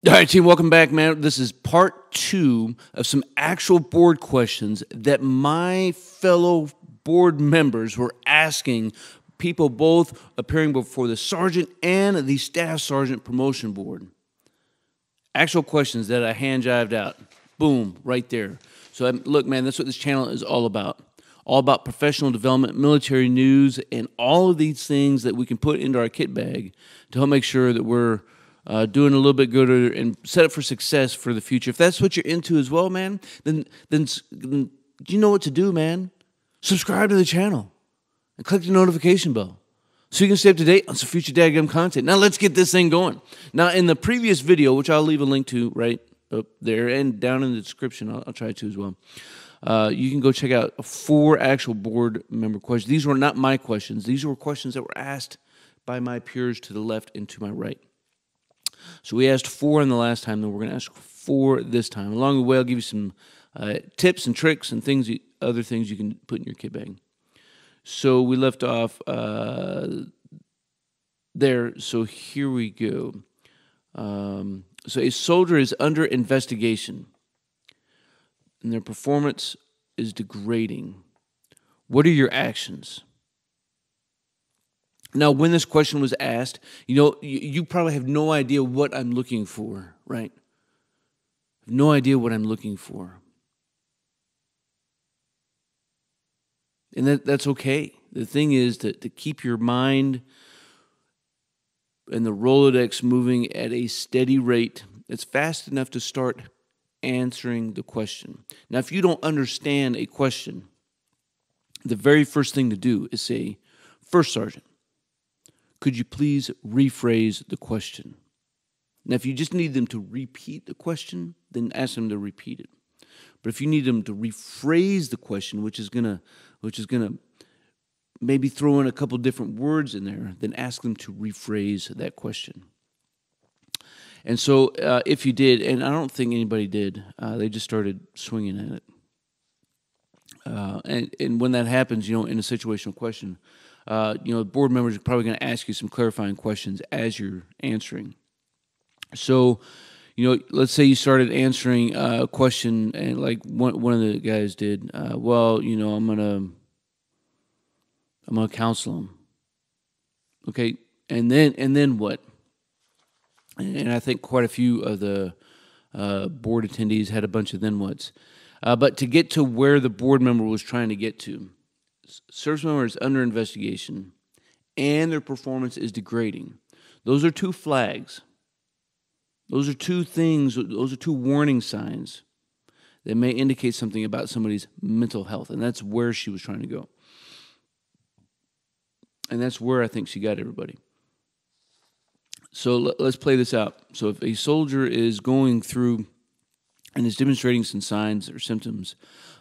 All right, team, welcome back, man. This is part two of some actual board questions that my fellow board members were asking people both appearing before the sergeant and the staff sergeant promotion board. Actual questions that I hand jived out. Boom, right there. So, look, man, that's what this channel is all about. All about professional development, military news, and all of these things that we can put into our kit bag to help make sure that we're doing a little bit good and set up for success for the future. If that's what you're into as well, man, then you know what to do, man. Subscribe to the channel and click the notification bell so you can stay up to date on some future Dadgum content. Now let's get this thing going. Now in the previous video, which I'll leave a link to right up there and down in the description, I'll try to as well. You can go check out 4 actual board member questions. These were not my questions. These were questions that were asked by my peers to the left and to my right. So we asked 4 in the last time, then we're going to ask 4 this time. Along the way, I'll give you some tips and tricks and things, other things you can put in your kit bag. So we left off there. So here we go. So a soldier is under investigation, and their performance is degrading. What are your actions? Now, when this question was asked, you probably have no idea what I'm looking for, right? No idea what I'm looking for. And that's okay. The thing is to keep your mind and the Rolodex moving at a steady rate that's fast enough to start answering the question. Now, if you don't understand a question, the very first thing to do is say, First Sergeant, could you please rephrase the question? Now, if you just need them to repeat the question, then ask them to repeat it. But if you need them to rephrase the question, which is gonna maybe throw in a couple different words in there, then ask them to rephrase that question. And so, if you did, and I don't think anybody did, they just started swinging at it. And when that happens, in a situational question, board members are probably going to ask you some clarifying questions as you're answering. So, let's say you started answering a question, and like one of the guys did. I'm gonna counsel them. Okay, and then what? And I think quite a few of the board attendees had a bunch of then whats. But to get to where the board member was trying to get to, service member is under investigation and their performance is degrading. Those are 2 flags. Those are 2 things, those are 2 warning signs that may indicate something about somebody's mental health. And that's where she was trying to go. And that's where I think she got everybody. So let's play this out. So if a soldier is going through and is demonstrating some signs or symptoms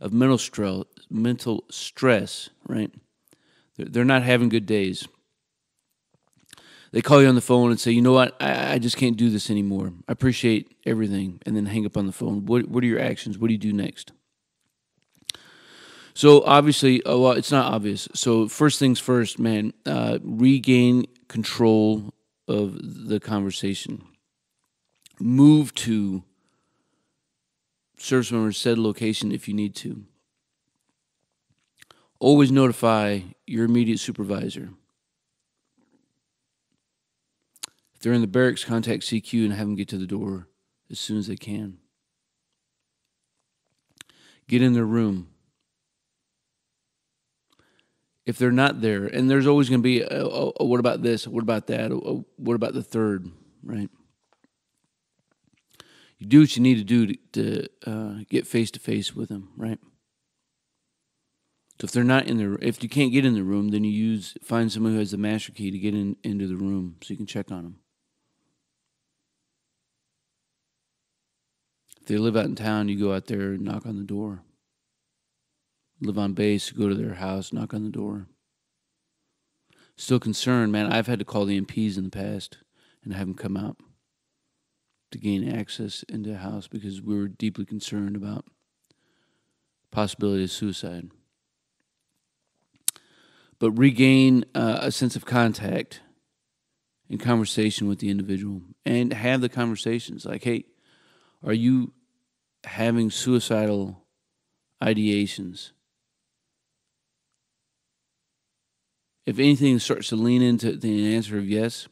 of mental stress, right? They're not having good days. They call you on the phone and say, you know what, I just can't do this anymore. I appreciate everything, and then hang up on the phone. What are your actions? What do you do next? So obviously, well, it's not obvious. So first things first, man, regain control of the conversation. Move to service member's said location if you need to. Always notify your immediate supervisor. If they're in the barracks, contact CQ and have them get to the door as soon as they can. Get in their room. If they're not there, and there's always going to be, what about this? What about that? What about the third, right? You do what you need to do to get face-to-face with them, right? So if they're not in there, if you can't get in the room, then you find someone who has the master key to get into the room so you can check on them. If they live out in town, you go out there and knock on the door. Live on base, go to their house, knock on the door. Still concerned, man. I've had to call the MPs in the past and have them come out to gain access into the house because we were deeply concerned about possibility of suicide. But regain a sense of contact in conversation with the individual and have the conversations like, hey, are you having suicidal ideations? If anything starts to lean into the answer of yes,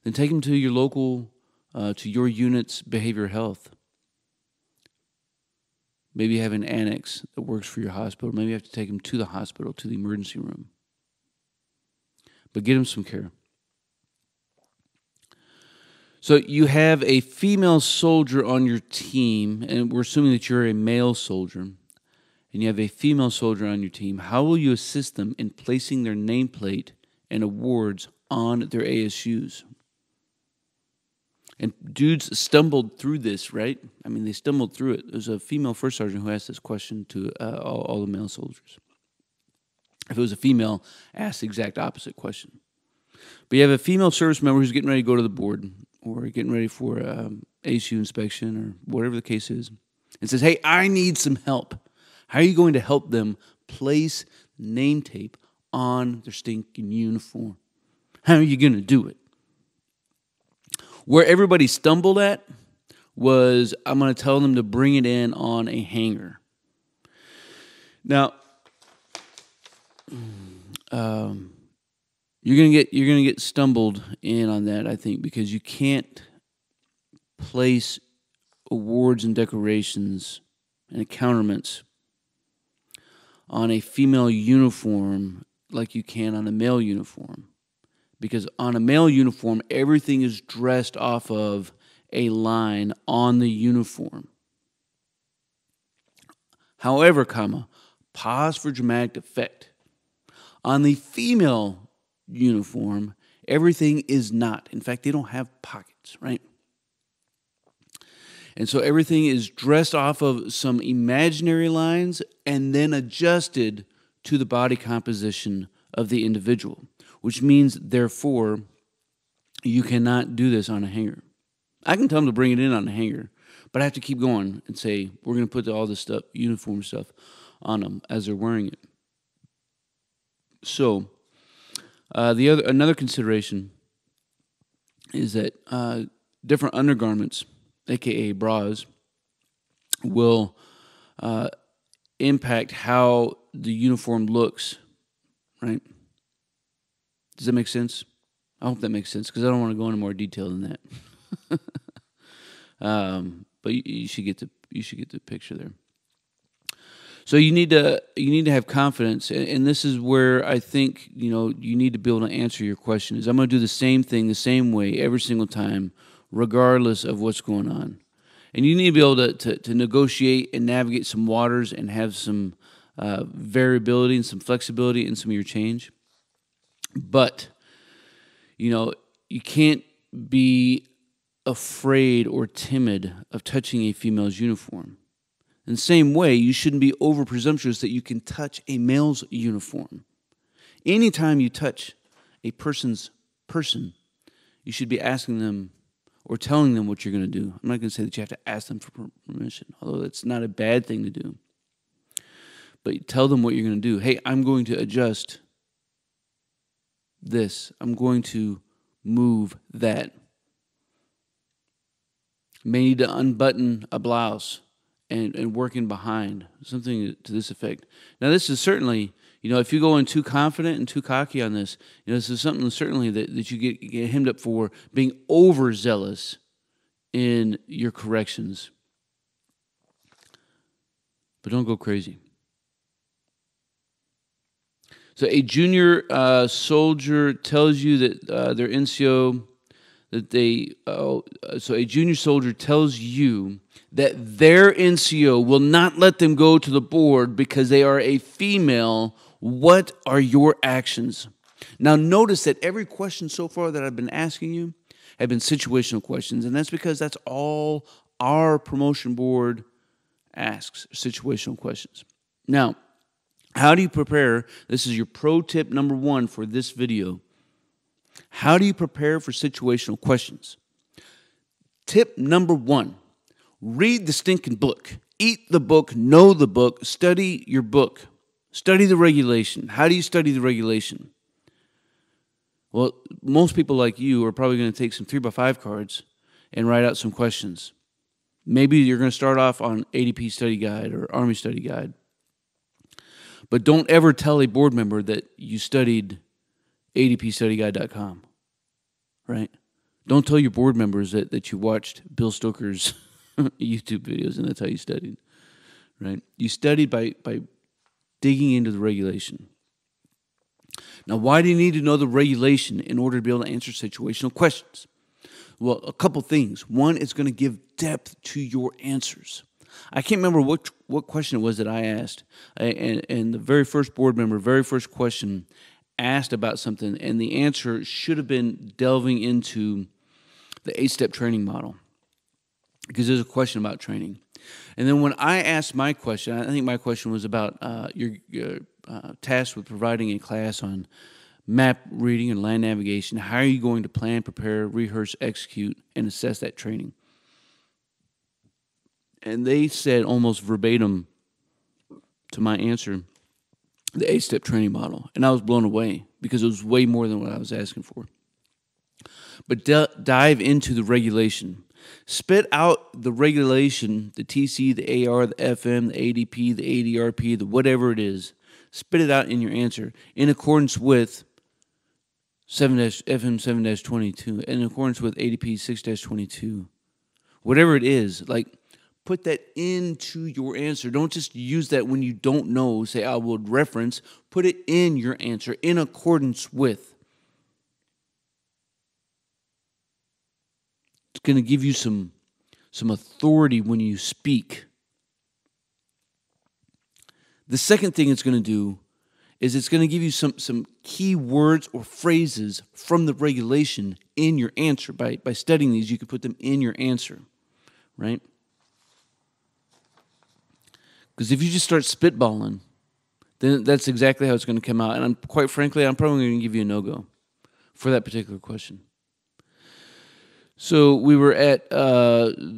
then take them to your local, to your unit's behavioral health. Maybe you have an annex that works for your hospital. Maybe you have to take them to the hospital, to the emergency room. But get them some care. So you have a female soldier on your team, and we're assuming that you're a male soldier, and you have a female soldier on your team. How will you assist them in placing their nameplate and awards on their ASUs? And dudes stumbled through this, right? I mean, they stumbled through it. There's a female first sergeant who asked this question to all the male soldiers. If it was a female, asked the exact opposite question. But you have a female service member who's getting ready to go to the board or getting ready for ASU inspection or whatever the case is, and says, hey, I need some help. How are you going to help them place name tape on their stinking uniform? How are you going to do it? Where everybody stumbled at was, I'm going to tell them to bring it in on a hanger. Now, you're gonna get stumbled in on that, I think, because you can't place awards and decorations and accounterments on a female uniform like you can on a male uniform. Because on a male uniform, everything is dressed off of a line on the uniform. However, pause for dramatic effect. On the female uniform, everything is not. In fact, they don't have pockets, right? And so everything is dressed off of some imaginary lines and then adjusted to the body composition of the individual, which means, therefore, you cannot do this on a hanger. I can tell them to bring it in on a hanger, but I have to keep going and say, we're going to put all this stuff, uniform stuff, on them as they're wearing it. So, another consideration is that different undergarments, aka bras, will impact how the uniform looks, right? Does that make sense? I hope that makes sense, because I don't want to go into more detail than that. But you should get the picture there. So you need to have confidence, and this is where I think you need to be able to answer your question. Is I'm going to do the same thing the same way every single time, regardless of what's going on. And you need to be able to negotiate and navigate some waters and have some variability and some flexibility in some of your change. But you can't be afraid or timid of touching a female's uniform. In the same way, you shouldn't be over presumptuous that you can touch a male's uniform. Anytime you touch a person's person, you should be asking them or telling them what you're going to do. I'm not going to say that you have to ask them for permission, although that's not a bad thing to do. But tell them what you're going to do. Hey, I'm going to adjust this. I'm going to move that. May need to unbutton a blouse and working behind, something to this effect. Now, this is certainly, if you go in too confident and too cocky on this, this is something certainly that you get hemmed up for, being overzealous in your corrections. But don't go crazy. So a junior soldier tells you that their NCO, so a junior soldier tells you that their NCO will not let them go to the board because they are a female. What are your actions? Now, notice that every question so far that I've been asking you have been situational questions, and that's because that's all our promotion board asks, situational questions. Now, how do you prepare? This is your pro tip number 1 for this video. How do you prepare for situational questions? Tip number 1, read the stinking book. Eat the book, know the book, study your book. Study the regulation. How do you study the regulation? Well, most people like you are probably going to take some 3x5 cards and write out some questions. Maybe you're going to start off on ADP Study Guide or Army Study Guide. But don't ever tell a board member that you studied ADPStudyGuide.com, right? Don't tell your board members that you watched Bill Stoker's YouTube videos and that's how you studied, right? You studied by digging into the regulation. Now, why do you need to know the regulation in order to be able to answer situational questions? Well, a couple things. One, it's going to give depth to your answers. I can't remember what question it was that I asked. And the very first board member, very first question, asked about something, and the answer should have been delving into the 8-step training model because there's a question about training. And then when I asked my question, I think my question was about your tasked with providing a class on map reading and land navigation. How are you going to plan, prepare, rehearse, execute, and assess that training? And they said almost verbatim to my answer, the 8-step training model. And I was blown away because it was way more than what I was asking for. But dive into the regulation. Spit out the regulation, the TC, the AR, the FM, the ADP, the ADRP, the whatever it is. Spit it out in your answer in accordance with FM 7-22, in accordance with ADP 6-22. Whatever it is, like put that into your answer. Don't just use that when you don't know. Say, I would reference. Put it in your answer in accordance with. It's going to give you some authority when you speak. The second thing it's going to do is it's going to give you some key words or phrases from the regulation in your answer. By studying these, you can put them in your answer, right? Because if you just start spitballing, then that's exactly how it's going to come out. And quite frankly, I'm probably going to give you a no-go for that particular question. So we were at,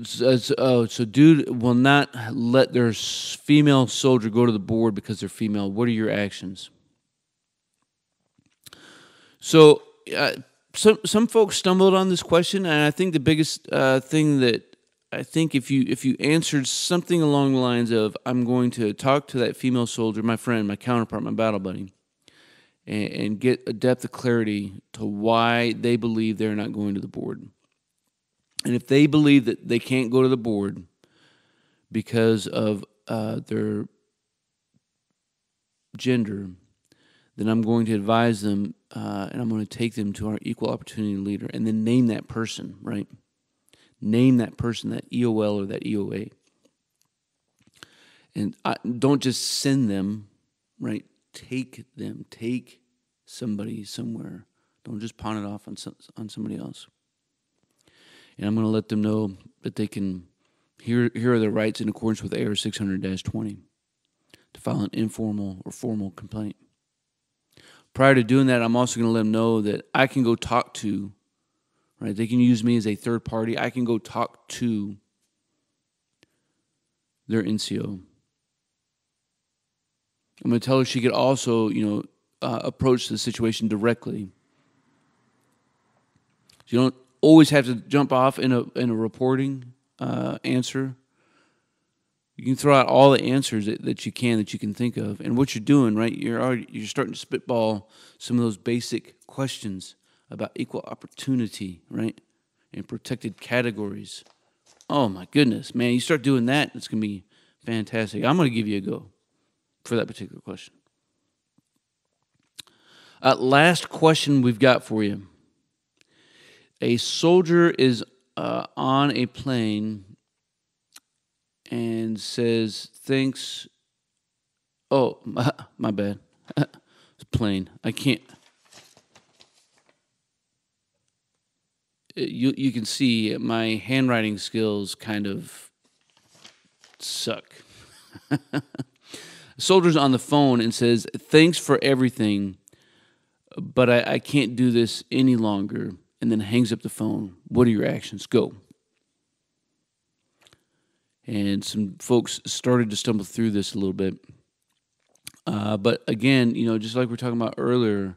so dude will not let their female soldier go to the board because they're female. What are your actions? So some folks stumbled on this question, and I think the biggest thing that I think if you answered something along the lines of, I'm going to talk to that female soldier, my friend, my counterpart, my battle buddy, and get a depth of clarity to why they believe they're not going to the board. And if they believe that they can't go to the board because of their gender, then I'm going to advise them and I'm going to take them to our equal opportunity leader and then name that person, right? Name that person, that EOL or that EOA. And don't just send them, right? Take them. Take somebody somewhere. Don't just pawn it off on somebody else. And I'm going to let them know that they can, here are their rights in accordance with AR 600-20 to file an informal or formal complaint. Prior to doing that, I'm also going to let them know that I can go talk to, right? They can use me as a third party. I can go talk to their NCO. I'm going to tell her she could also, approach the situation directly. So you don't always have to jump off in a reporting answer. You can throw out all the answers that you can think of, and what you're doing, right? You're starting to spitball some of those basic questions about equal opportunity, right, and protected categories. Oh my goodness, man! You start doing that, it's gonna be fantastic. I'm gonna give you a go for that particular question. Last question we've got for you. A soldier is on a plane and says, thanks. Oh, my bad. It's plane. I can't. You can see my handwriting skills kind of suck. A soldier's on the phone and says, thanks for everything, but I can't do this any longer. And then hangs up the phone. What are your actions? Go. And some folks started to stumble through this a little bit. But again, just like we were talking about earlier,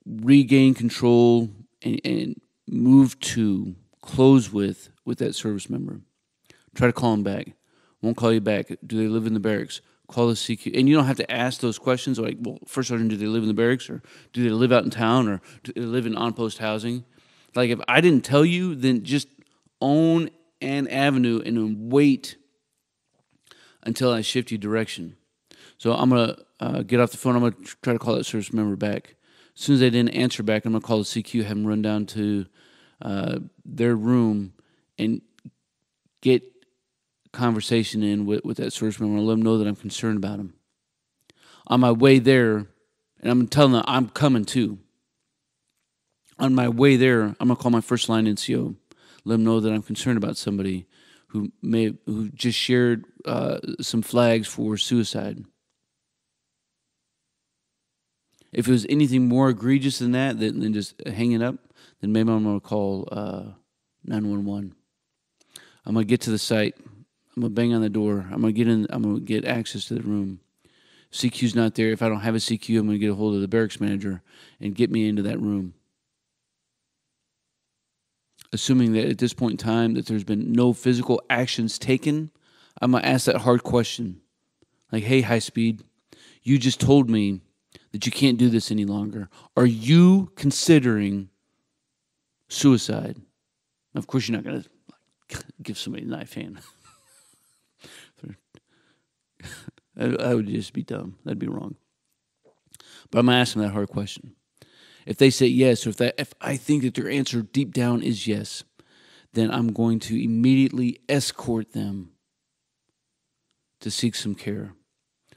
regain control and move to close with that service member. Try to call them back. Won't call you back. Do they live in the barracks? Call the CQ. And you don't have to ask those questions like, well, first sergeant, do they live in the barracks, or do they live out in town, or do they live in on-post housing? Like, if I didn't tell you, then just own an avenue and then wait until I shift you direction. So I'm going to get off the phone. I'm going to try to call that service member back. As soon as they didn't answer back, I'm going to call the CQ, have them run down to their room and get conversation in with that service member. I'll let them know that I'm concerned about them. On my way there, and I'm telling them I'm coming too. On my way there, I'm going to call my first line NCO, let them know that I'm concerned about somebody who just shared some flags for suicide. If it was anything more egregious than that, than just hanging up, then maybe I'm going to call 911. I'm going to get to the site. I'm going to bang on the door. I'm going to get in. I'm going to get access to the room. CQ's not there. If I don't have a CQ, I'm going to get a hold of the barracks manager and get me into that room. Assuming that at this point in time that there's been no physical actions taken, I'm going to ask that hard question. Like, hey, high speed, you just told me that you can't do this any longer. Are you considering suicide? Of course, you're not going to give somebody a knife hand. I would just be dumb. That'd be wrong. But I'm going to ask them that hard question. If they say yes, or if I think that their answer deep down is yes, then I'm going to immediately escort them to seek some care.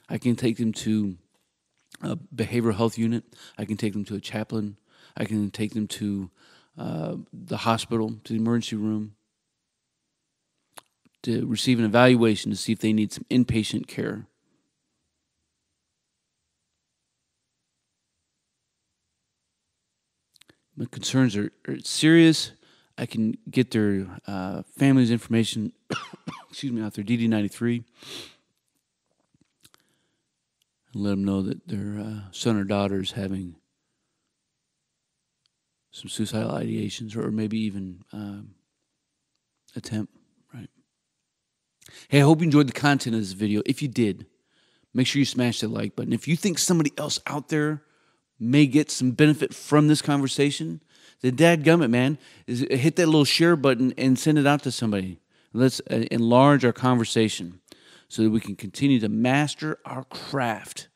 I can take them to a behavioral health unit. I can take them to a chaplain. I can take them to the hospital, to the emergency room, to receive an evaluation to see if they need some inpatient care. My concerns are serious. I can get their family's information, off their DD-93, and let them know that their son or daughter is having some suicidal ideations, or maybe even attempt. Right. Hey, I hope you enjoyed the content of this video. If you did, make sure you smash that like button. If you think somebody else out there may get some benefit from this conversation, then dadgummit, man, hit that little share button and send it out to somebody. Let's enlarge our conversation so that we can continue to master our craft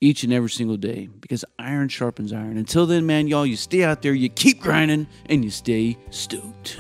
each and every single day, because iron sharpens iron. Until then, man, y'all, you stay out there, you keep grinding, and you stay stoked.